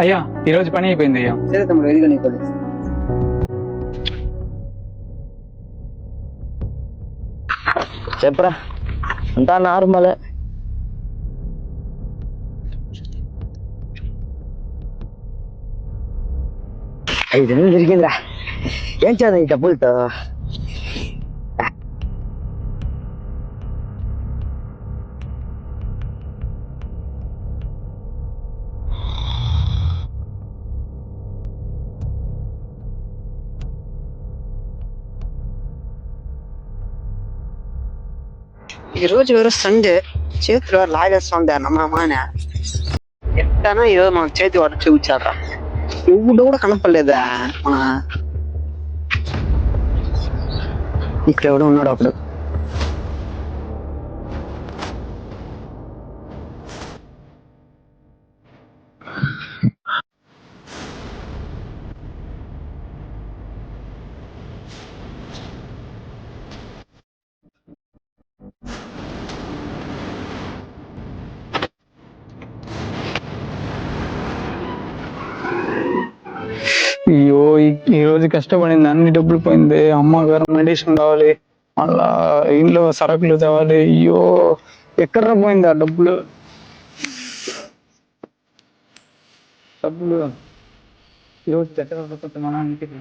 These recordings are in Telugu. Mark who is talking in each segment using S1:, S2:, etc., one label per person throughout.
S1: అయ్యా ఈరోజు పని అయిపోయింది అయ్యా.
S2: సరే తమ్ముడు, ఇదిగో నీకు
S3: చెప్పరా, అంతా నార్మలే. 5 నెలలు జరిగిందిరా. ఏం చేద్దాం ఈ డబ్బులతో?
S2: ఈ రోజు ఎవరో సండే చేతిలో లాగేస్తుంది అన్న మాన. ఎట్టనా ఈరోజు మన చేతి వాడు చూచారా? ఎవడు కూడా కనపడలేదా? మన ఇక్కడ ఎవడో ఉన్నాడు అప్పుడు.
S1: అయ్యో ఈ రోజు కష్టపడింది, అన్ని డబ్బులు పోయింది. అమ్మగారు మెడిసిన్ కావాలి, మళ్ళా ఇంట్లో సరుకులు తేవాలి. అయ్యో ఎక్కడ పోయింది ఆ డబ్బులు? డబ్బులు ఈరోజు దగ్గర మన ఇంటికి.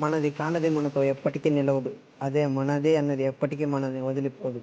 S2: మనది కానిది మనతో ఎప్పటికీ నిలవదు. అదే మనదే అన్నది ఎప్పటికీ మనల్ని వదిలిపోదు.